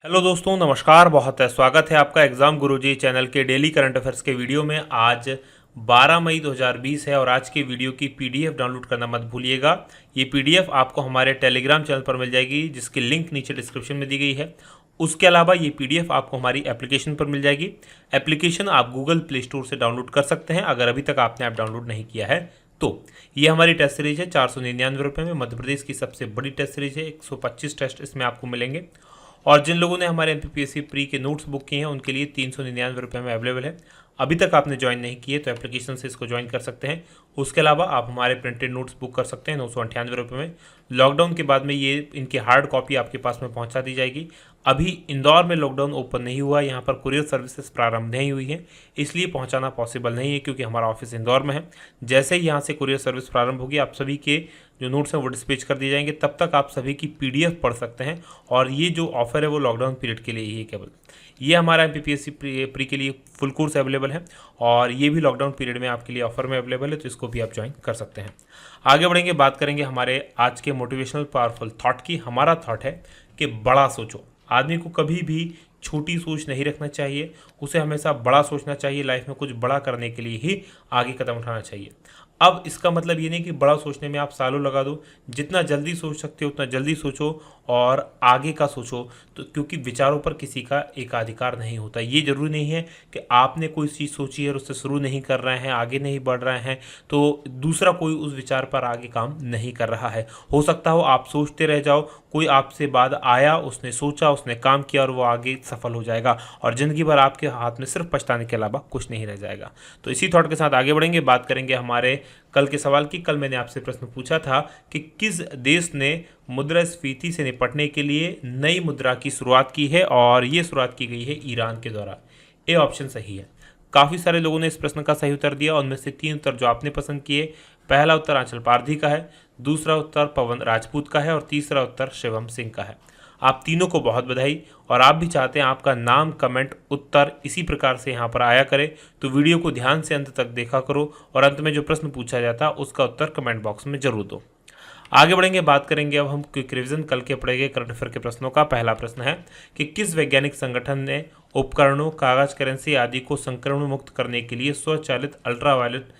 Hello दोस्तों, नमस्कार। बहुत है स्वागत है आपका एग्जाम गुरुजी चैनल के डेली करंट अफेयर्स के वीडियो में। आज 12 मई 2020 है और आज के वीडियो की पीडीएफ डाउनलोड करना मत भूलिएगा। ये पीडीएफ आपको हमारे टेलीग्राम चैनल पर मिल जाएगी, जिसकी लिंक नीचे डिस्क्रिप्शन में दी गई है। उसके अलावा ये पीडीएफ आपको हमारी एप्लीकेशन पर मिल जाएगी। एप्लीकेशन आप गूगल प्ले स्टोर से डाउनलोड कर सकते हैं अगर अभी तक आपने ऐप डाउनलोड नहीं किया है तो। ये हमारी टेस्ट सीरीज है, 499 रुपये में मध्य प्रदेश की सबसे बड़ी टेस्ट सीरीज है। 125 टेस्ट इसमें आपको मिलेंगे। और जिन लोगों ने हमारे एमपीपीएससी प्री के नोट्स बुक किए हैं उनके लिए 399 रुपये में अवेलेबल है। अभी तक आपने ज्वाइन नहीं किए तो एप्लीकेशन से इसको ज्वाइन कर सकते हैं। उसके अलावा आप हमारे प्रिंटेड नोट्स बुक कर सकते हैं 998 रुपये में। लॉकडाउन के बाद में ये इनकी हार्ड कॉपी आपके पास में पहुंचा दी जाएगी। अभी इंदौर में लॉकडाउन ओपन नहीं हुआ, यहाँ पर कुरियर सर्विसेज प्रारंभ नहीं हुई है, इसलिए पहुंचाना पॉसिबल नहीं है क्योंकि हमारा ऑफिस इंदौर में है। जैसे ही यहाँ से कुरियर सर्विस प्रारंभ होगी आप सभी के जो नोट्स हैं वो डिस्पैच कर दिए जाएंगे। तब तक आप सभी की पीडीएफ पढ़ सकते हैं। और ये जो ऑफर है वो लॉकडाउन पीरियड के लिए ही है केवल। ये हमारा एमपीपीएससी प्री के लिए फुल कोर्स अवेलेबल है और ये भी लॉकडाउन पीरियड में आपके लिए ऑफर में अवेलेबल है, तो इसको भी आप ज्वाइन कर सकते हैं। आगे बढ़ेंगे, बात करेंगे हमारे आज के मोटिवेशनल पावरफुल थॉट की। हमारा थॉट है कि बड़ा सोचो। आदमी को कभी भी छोटी सोच नहीं रखना चाहिए, उसे हमेशा बड़ा सोचना चाहिए। लाइफ में कुछ बड़ा करने के लिए ही आगे कदम उठाना चाहिए। अब इसका मतलब ये नहीं कि बड़ा सोचने में आप सालों लगा दो। जितना जल्दी सोच सकते हो उतना जल्दी सोचो और आगे का सोचो, तो क्योंकि विचारों पर किसी का एकाधिकार नहीं होता। ये जरूरी नहीं है कि आपने कोई चीज़ सोची है और उससे शुरू नहीं कर रहे हैं, आगे नहीं बढ़ रहे हैं, तो दूसरा कोई उस विचार पर आगे काम नहीं कर रहा है। हो सकता हो आप सोचते रह जाओ, कोई आपसे बाद आया, उसने सोचा, उसने काम किया और वो आगे सफल हो जाएगा और ज़िंदगी भर आपके हाथ में सिर्फ पछताने के अलावा कुछ नहीं रह जाएगा। तो इसी थॉट के साथ आगे बढ़ेंगे, बात करेंगे हमारे कल के सवाल की। कल मैंने आपसे प्रश्न पूछा था कि किस देश ने मुद्रास्फीति से निपटने के लिए नई मुद्रा की शुरुआत की है, और ये शुरुआत की गई है ईरान के द्वारा। ए ऑप्शन सही है। काफ़ी सारे लोगों ने इस प्रश्न का सही उत्तर दिया। उनमें से 3 उत्तर जो आपने पसंद किए, पहला उत्तर आंचल पारधी का है, दूसरा उत्तर पवन राजपूत का है और तीसरा उत्तर शिवम सिंह का है। आप तीनों को बहुत बधाई। और आप भी चाहते हैं आपका नाम, कमेंट, उत्तर इसी प्रकार से यहाँ पर आया करे, तो वीडियो को ध्यान से अंत तक देखा करो और अंत में जो प्रश्न पूछा जाता उसका उत्तर कमेंट बॉक्स में जरूर दो। आगे बढ़ेंगे, बात करेंगे अब हम क्विक रिवीजन कल के पढ़े गए करंट अफेयर के प्रश्नों का। पहला प्रश्न है कि किस वैज्ञानिक संगठन ने उपकरणों, कागज, करेंसी आदि को संक्रमण मुक्त करने के लिए स्वचालित अल्ट्रावायलेट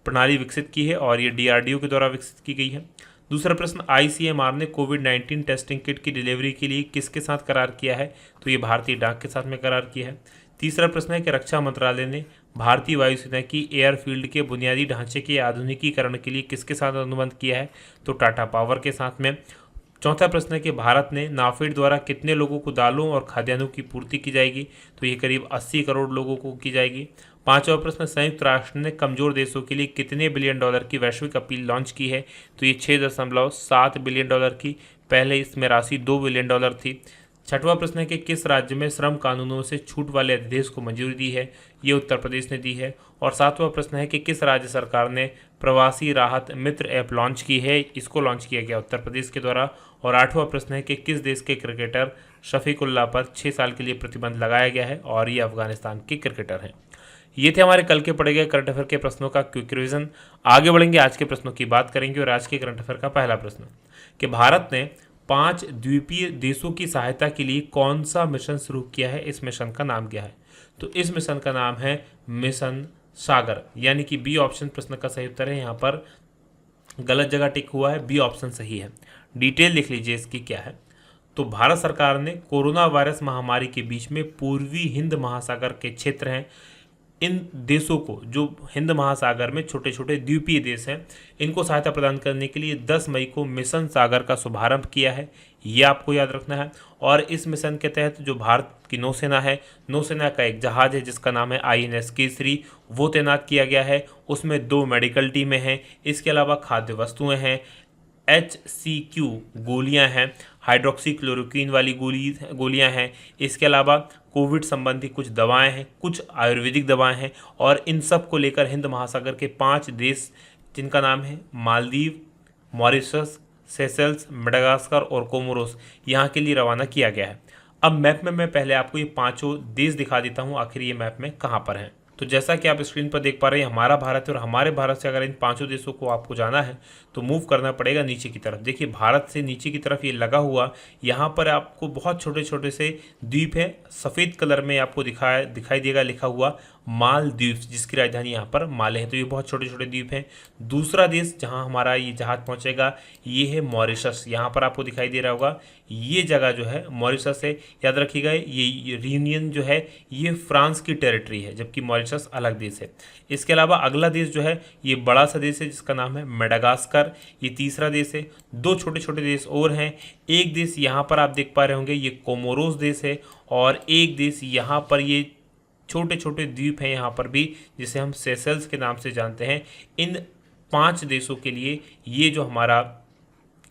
प्रणाली विकसित की है, और ये डीआरडीओ के द्वारा विकसित की गई है। दूसरा प्रश्न, आईसीएमआर ने कोविड-19 टेस्टिंग किट की डिलीवरी के लिए किसके साथ करार किया है, तो ये भारतीय डाक के साथ में करार किया है। तीसरा प्रश्न है कि रक्षा मंत्रालय ने भारतीय वायुसेना की एयरफील्ड के बुनियादी ढांचे के आधुनिकीकरण के लिए किसके साथ अनुबंध किया है, तो टाटा पावर के साथ में। चौथा प्रश्न है कि भारत ने नाफेड द्वारा कितने लोगों को दालों और खाद्यान्नों की पूर्ति की जाएगी, तो ये करीब 80 करोड़ लोगों को की जाएगी। पांचवा प्रश्न, संयुक्त राष्ट्र ने कमजोर देशों के लिए कितने बिलियन डॉलर की वैश्विक अपील लॉन्च की है, तो ये 6.7 बिलियन डॉलर की। पहले इसमें राशि 2 बिलियन डॉलर थी। छठवां प्रश्न है कि किस राज्य में श्रम कानूनों से छूट वाले अध्यादेश को मंजूरी दी है, ये उत्तर प्रदेश ने दी है। और सातवां प्रश्न है कि किस राज्य सरकार ने प्रवासी राहत मित्र ऐप लॉन्च की है, इसको लॉन्च किया गया उत्तर प्रदेश के द्वारा। और आठवां प्रश्न है कि किस देश के क्रिकेटर शफीकुल्लाह पर 6 साल के लिए प्रतिबंध लगाया गया है, और ये अफगानिस्तान के क्रिकेटर हैं। ये थे हमारे कल के पढ़े गए करंट अफेयर के प्रश्नों का क्विक रिवीजन। आगे बढ़ेंगे, आज के प्रश्नों की बात करेंगे। और आज के करंट अफेयर का पहला प्रश्न कि भारत ने 5 द्वीपीय देशों की सहायता के लिए कौन सा मिशन शुरू किया है, इस मिशन का नाम क्या है, तो इस मिशन का नाम है मिशन सागर, यानी कि बी ऑप्शन प्रश्न का सही उत्तर है। यहाँ पर गलत जगह टिक हुआ है, बी ऑप्शन सही है। डिटेल लिख लीजिए इसकी क्या है। तो भारत सरकार ने कोरोना वायरस महामारी के बीच में पूर्वी हिंद महासागर के क्षेत्र हैं, इन देशों को, जो हिंद महासागर में छोटे छोटे द्वीपीय देश हैं, इनको सहायता प्रदान करने के लिए 10 मई को मिशन सागर का शुभारंभ किया है। ये आपको याद रखना है। और इस मिशन के तहत जो भारत की नौसेना है, नौसेना का एक जहाज है जिसका नाम है आईएनएस केसरी, वो तैनात किया गया है। उसमें 2 मेडिकल टीमें हैं। इसके अलावा खाद्य वस्तुएं हैं, HCQ गोलियां हैं, हाइड्रोक्सीक्लोरोक्वीन वाली गोलियां हैं। इसके अलावा कोविड संबंधी कुछ दवाएं हैं, कुछ आयुर्वेदिक दवाएं हैं। और इन सब को लेकर हिंद महासागर के 5 देश, जिनका नाम है मालदीव, मॉरिशस, सेशल्स, मेडागास्कर और कोमोरोस, यहाँ के लिए रवाना किया गया है। अब मैप में मैं पहले आपको ये 5 देश दिखा देता हूँ, आखिर ये मैप में कहाँ पर हैं। तो जैसा कि आप स्क्रीन पर देख पा रहे हैं हमारा भारत है, और हमारे भारत से अगर इन पांचों देशों को आपको जाना है तो मूव करना पड़ेगा नीचे की तरफ। देखिए भारत से नीचे की तरफ ये लगा हुआ, यहाँ पर आपको बहुत छोटे छोटे से द्वीप है, सफ़ेद कलर में आपको दिखाई देगा लिखा हुआ मालदीव, जिसकी राजधानी यहाँ पर माले है। तो ये बहुत छोटे छोटे द्वीप हैं। दूसरा देश जहाँ हमारा ये जहाज पहुँचेगा ये है मॉरिशस। यहाँ पर आपको दिखाई दे रहा होगा ये जगह जो है मॉरिशस है। याद रखिएगा ये रियूनियन जो है ये फ्रांस की टेरिटरी है, जबकि मॉरिशस अलग देश है। इसके अलावा अगला देश जो है ये बड़ा सा देश है जिसका नाम है मेडागास्कर, ये तीसरा देश है। दो छोटे छोटे देश और हैं। एक देश यहाँ पर आप देख पा रहे होंगे ये कोमोरोस देश है, और एक देश यहाँ पर ये छोटे छोटे द्वीप हैं यहाँ पर भी, जिसे हम सेशल्स के नाम से जानते हैं। इन 5 देशों के लिए ये जो हमारा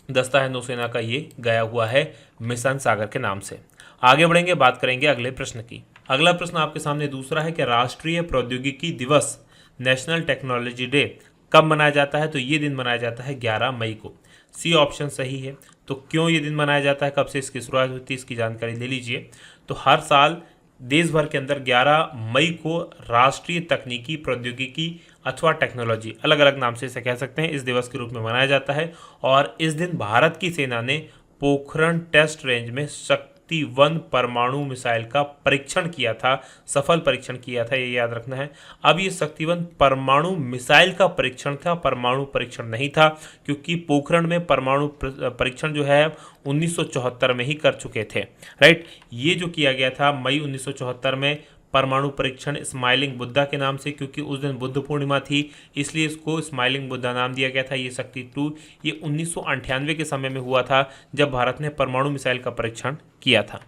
दस्ता है नौसेना का ये गया हुआ है मिशन सागर के नाम से। आगे बढ़ेंगे, बात करेंगे अगले प्रश्न की। अगला प्रश्न आपके सामने दूसरा है कि राष्ट्रीय प्रौद्योगिकी दिवस नेशनल टेक्नोलॉजी डे कब मनाया जाता है? तो ये दिन मनाया जाता है 11 मई को। सी ऑप्शन सही है। तो क्यों ये दिन मनाया जाता है, कब से इसकी शुरुआत होती है, इसकी जानकारी ले लीजिए। तो हर साल देश भर के अंदर 11 मई को राष्ट्रीय तकनीकी प्रौद्योगिकी अथवा टेक्नोलॉजी, अलग अलग नाम से इसे कह सकते हैं, इस दिवस के रूप में मनाया जाता है। और इस दिन भारत की सेना ने पोखरण टेस्ट रेंज में शक्ति 1 परमाणु मिसाइल का परीक्षण किया था, सफल परीक्षण किया था, ये याद रखना है। अब ये शक्ति 1 परमाणु मिसाइल का परीक्षण था, परमाणु परीक्षण नहीं था, क्योंकि पोखरण में परमाणु परीक्षण जो है 1974 में ही कर चुके थे। राइट, ये जो किया गया था मई 1974 में परमाणु परीक्षण स्माइलिंग बुद्धा के नाम से, क्योंकि उस दिन बुद्ध पूर्णिमा थी इसलिए इसको स्माइलिंग बुद्धा नाम दिया गया था। ये शक्ति 2 ये 1998 के समय में हुआ था जब भारत ने परमाणु मिसाइल का परीक्षण किया था।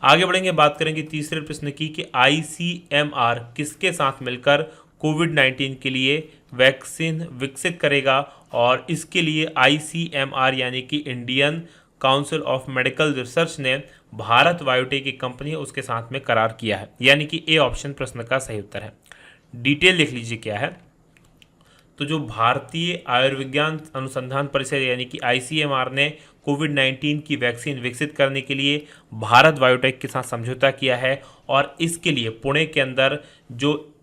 आगे बढ़ेंगे, बात करेंगे तीसरे प्रश्न की कि ICMR किसके साथ मिलकर कोविड-19 के लिए वैक्सीन विकसित करेगा? और इसके लिए ICMR यानी कि Indian council of medical research ने भारत बायोटेक की कंपनी है उसके साथ में करार किया है, यानी कि ए ऑप्शन प्रश्न का सही उत्तर है। डिटेल लिख लीजिए क्या है। तो जो भारतीय आयुर्विज्ञान अनुसंधान परिषद यानी कि ICMR ने कोविड-19 की वैक्सीन विकसित करने के लिए भारत बायोटेक के साथ समझौता किया है, और इसके लिए पुणे के अंदर जो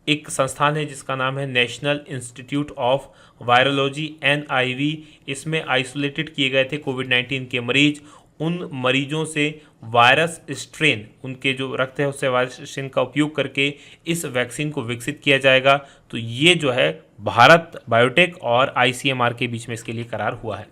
एक संस्थान है जिसका नाम है national institute of virology NIV, इसमें आइसोलेटेड किए गए थे कोविड-19 के मरीज। उन मरीजों से वायरस स्ट्रेन, उनके जो रक्त है उससे वायरस स्ट्रेन का उपयोग करके इस वैक्सीन को विकसित किया जाएगा। तो ये जो है भारत बायोटेक और ICMR के बीच में इसके लिए करार हुआ है।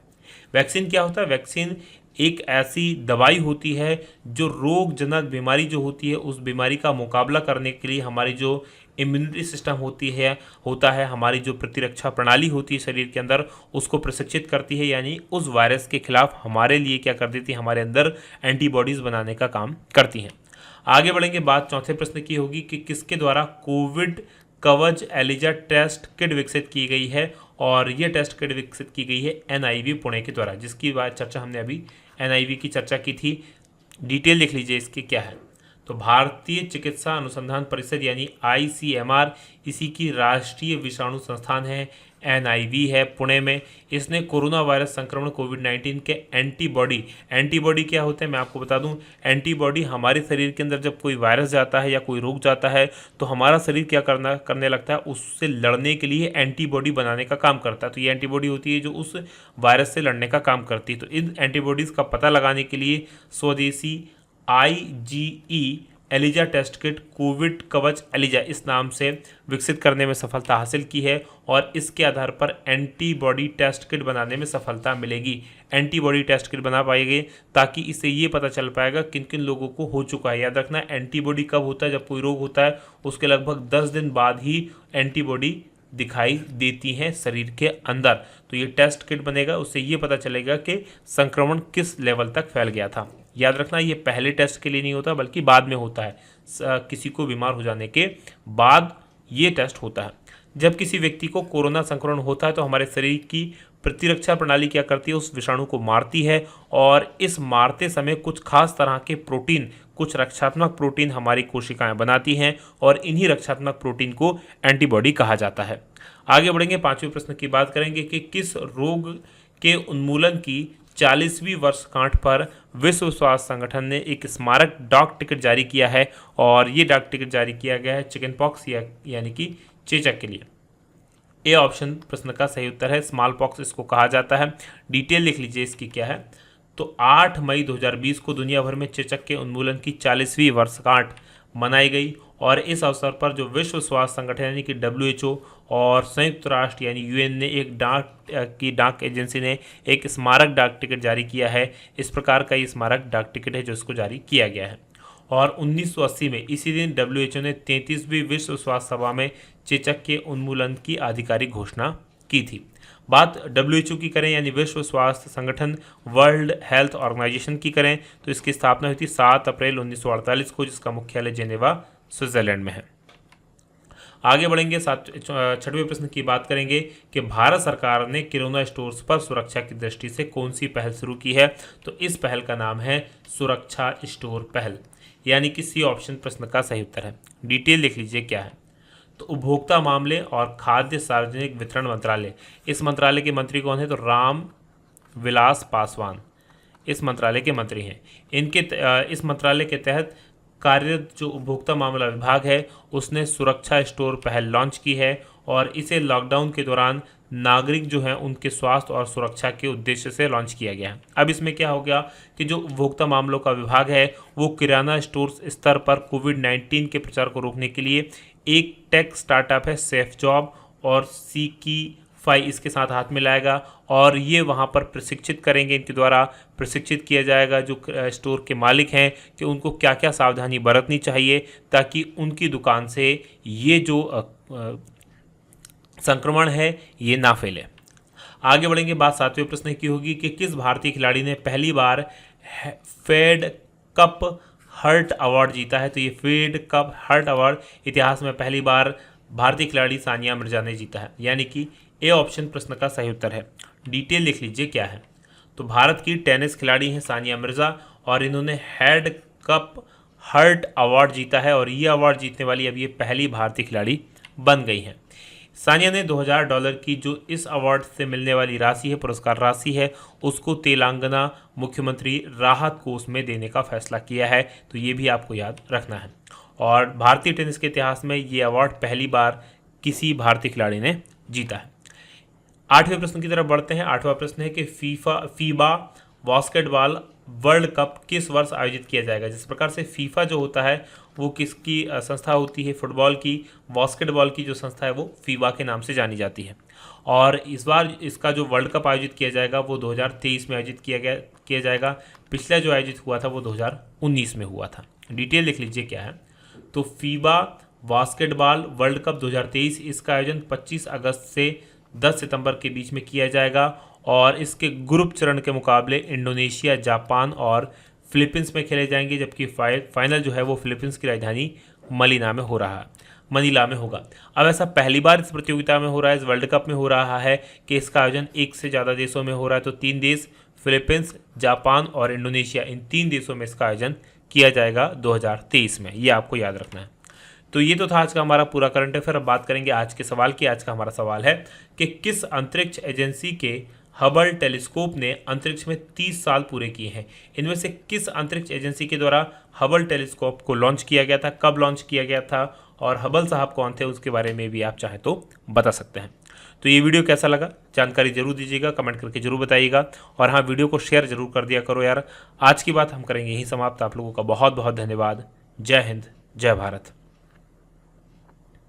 वैक्सीन क्या होता है? वैक्सीन एक ऐसी दवाई होती है जो रोगजनक बीमारी जो होती है उस बीमारी का मुकाबला करने के लिए हमारी जो इम्यूनिटी सिस्टम होता है, हमारी जो प्रतिरक्षा प्रणाली होती है शरीर के अंदर, उसको प्रशिक्षित करती है, यानी उस वायरस के खिलाफ हमारे लिए क्या कर देती है, हमारे अंदर एंटीबॉडीज़ बनाने का काम करती हैं। आगे बढ़ेंगे, बात चौथे प्रश्न की होगी कि किसके द्वारा Covid Kavach Elijah test kit विकसित की गई है? और ये टेस्ट किट विकसित की गई है NIV पुणे के द्वारा, जिसकी चर्चा हमने अभी NIV की चर्चा की थी। डिटेल लिख लीजिए इसकी क्या है। तो भारतीय चिकित्सा अनुसंधान परिषद यानी ICMR, इसी की राष्ट्रीय विषाणु संस्थान है, NIV है पुणे में। इसने कोरोना वायरस संक्रमण कोविड-19 के एंटीबॉडी क्या होते हैं मैं आपको बता दूं। एंटीबॉडी हमारे शरीर के अंदर जब कोई वायरस जाता है या कोई रोग जाता है तो हमारा शरीर क्या करने लगता है, उससे लड़ने के लिए एंटीबॉडी बनाने का काम करता है। तो ये एंटीबॉडी होती है जो उस वायरस से लड़ने का काम करती है। तो इन एंटीबॉडीज़ का पता लगाने के लिए स्वदेशी IgE ELISA test kit Covid Kavach ELISA इस नाम से विकसित करने में सफलता हासिल की है, और इसके आधार पर एंटीबॉडी टेस्ट किट बनाने में सफलता मिलेगी। एंटीबॉडी टेस्ट किट बना पाएंगे ताकि इससे ये पता चल पाएगा किन किन लोगों को हो चुका है। याद रखना, एंटीबॉडी कब होता है? जब कोई रोग होता है उसके लगभग 10 दिन बाद ही एंटीबॉडी दिखाई देती हैं शरीर के अंदर। तो ये टेस्ट किट बनेगा, उससे ये पता चलेगा कि संक्रमण किस लेवल तक फैल गया था। याद रखना, ये पहले टेस्ट के लिए नहीं होता बल्कि बाद में होता है। किसी को बीमार हो जाने के बाद ये टेस्ट होता है। जब किसी व्यक्ति को कोरोना संक्रमण होता है तो हमारे शरीर की प्रतिरक्षा प्रणाली क्या करती है, उस विषाणु को मारती है, और इस मारते समय कुछ खास तरह के प्रोटीन, कुछ रक्षात्मक प्रोटीन हमारी कोशिकाएं बनाती हैं, और इन्हीं रक्षात्मक प्रोटीन को एंटीबॉडी कहा जाता है। आगे बढ़ेंगे, 5वें प्रश्न की बात करेंगे कि किस रोग के उन्मूलन की 40वीं वर्षगांठ पर विश्व स्वास्थ्य संगठन ने एक स्मारक डाक टिकट जारी किया है और ये डाक टिकट जारी किया गया है चिकन पॉक्स यानी कि चेचक के लिए। ए ऑप्शन प्रश्न का सही उत्तर है, स्मॉल पॉक्स इसको कहा जाता है। डिटेल लिख लीजिए इसकी क्या है। तो 8 मई 2020 को दुनिया भर में चेचक के उन्मूलन की 40वीं वर्षगांठ मनाई गई और इस अवसर पर जो विश्व स्वास्थ्य संगठन यानी कि WHO और संयुक्त राष्ट्र यानी UN ने एक डाक एजेंसी ने एक स्मारक डाक टिकट जारी किया है। इस प्रकार का ये स्मारक डाक टिकट है जो इसको जारी किया गया है। और 1980 में इसी दिन WHO ने 33वीं विश्व स्वास्थ्य सभा में चेचक के उन्मूलन की आधिकारिक घोषणा की थी। बात WHO की करें यानी विश्व स्वास्थ्य संगठन वर्ल्ड हेल्थ ऑर्गेनाइजेशन की करें तो इसकी स्थापना हुई थी 7 अप्रैल 1948 को, जिसका मुख्यालय जेनेवा स्विट्जरलैंड में है। आगे बढ़ेंगे, 6वें प्रश्न की बात करेंगे कि भारत सरकार ने किराना स्टोर्स पर सुरक्षा की दृष्टि से कौन सी पहल शुरू की है। तो इस पहल का नाम है सुरक्षा स्टोर पहल, यानी कि सी ऑप्शन प्रश्न का सही उत्तर है। डिटेल लिख लीजिए क्या है। तो उपभोक्ता मामले और खाद्य सार्वजनिक वितरण मंत्रालय, इस मंत्रालय के मंत्री कौन है? तो राम विलास पासवान इस मंत्रालय के मंत्री हैं। इस मंत्रालय के तहत कार्यरत जो उपभोक्ता मामला विभाग है उसने सुरक्षा स्टोर पहल लॉन्च की है और इसे लॉकडाउन के दौरान नागरिक जो हैं उनके स्वास्थ्य और सुरक्षा के उद्देश्य से लॉन्च किया गया है। अब इसमें क्या हो गया कि जो उपभोक्ता मामलों का विभाग है वो किराना स्टोर स्तर पर कोविड-19 के प्रचार को रोकने के लिए एक टेक स्टार्टअप है सेफ जॉब और Seekify इसके साथ हाथ मिलाएगा और ये वहाँ पर प्रशिक्षित करेंगे, इनके द्वारा प्रशिक्षित किया जाएगा जो स्टोर के मालिक हैं कि उनको क्या क्या सावधानी बरतनी चाहिए ताकि उनकी दुकान से ये जो संक्रमण है ये ना फैले। आगे बढ़ेंगे, बात 7वें प्रश्न की होगी कि किस भारतीय खिलाड़ी ने पहली बार फेड कप हर्ट अवार्ड जीता है। तो ये फेड कप हर्ट अवार्ड इतिहास में पहली बार भारतीय खिलाड़ी सानिया मिर्जा ने जीता है, यानी कि ए ऑप्शन प्रश्न का सही उत्तर है। डिटेल लिख लीजिए क्या है। तो भारत की टेनिस खिलाड़ी हैं सानिया मिर्जा और इन्होंने हेड कप हर्ट अवार्ड जीता है और ये अवार्ड जीतने वाली अब ये पहली भारतीय खिलाड़ी बन गई हैं। सानिया ने $2000 की जो इस अवार्ड से मिलने वाली राशि है, पुरस्कार राशि है, उसको तेलंगाना मुख्यमंत्री राहत कोष में देने का फैसला किया है। तो ये भी आपको याद रखना है। और भारतीय टेनिस के इतिहास में ये अवार्ड पहली बार किसी भारतीय खिलाड़ी ने जीता है। 8वें प्रश्न की तरफ बढ़ते हैं। 8वां प्रश्न है कि फीबा बास्केटबॉल वर्ल्ड कप किस वर्ष आयोजित किया जाएगा। जिस प्रकार से फीफा जो होता है वो किसकी संस्था होती है, फुटबॉल की, बास्केटबॉल की जो संस्था है वो फीबा के नाम से जानी जाती है। और इस बार इसका जो वर्ल्ड कप आयोजित किया जाएगा वो 2023 में आयोजित किया जाएगा। पिछला जो आयोजित हुआ था वो 2019 में हुआ था। डिटेल लिख लीजिए क्या है। तो फीबा बास्केटबॉल वर्ल्ड कप 2023 इसका आयोजन 25 अगस्त से 10 सितंबर के बीच में किया जाएगा और इसके ग्रुप चरण के मुकाबले इंडोनेशिया, जापान और फिलीपींस में खेले जाएंगे, जबकि फाइनल जो है वो फिलीपींस की राजधानी मनीला में होगा। अब ऐसा पहली बार इस प्रतियोगिता में हो रहा है, इस वर्ल्ड कप में हो रहा है कि इसका आयोजन एक से ज़्यादा देशों में हो रहा है। तो 3 देश फिलीपींस, जापान और इंडोनेशिया, इन 3 देशों में इसका आयोजन किया जाएगा 2023 में। ये आपको याद रखना है। तो ये तो था आज का हमारा पूरा करंट अफेयर। अब बात करेंगे आज के सवाल की। आज का हमारा सवाल है कि किस अंतरिक्ष एजेंसी के हबल टेलीस्कोप ने अंतरिक्ष में 30 साल पूरे किए हैं। इनमें से किस अंतरिक्ष एजेंसी के द्वारा हबल टेलीस्कोप को लॉन्च किया गया था, कब लॉन्च किया गया था और हबल साहब कौन थे उसके बारे में भी आप चाहें तो बता सकते हैं। तो ये वीडियो कैसा लगा जानकारी जरूर दीजिएगा, कमेंट करके जरूर बताइएगा और हाँ, वीडियो को शेयर जरूर कर दिया करो यार। आज की बात हम करेंगे यहीं समाप्त। आप लोगों का बहुत बहुत धन्यवाद। जय हिंद, जय भारत।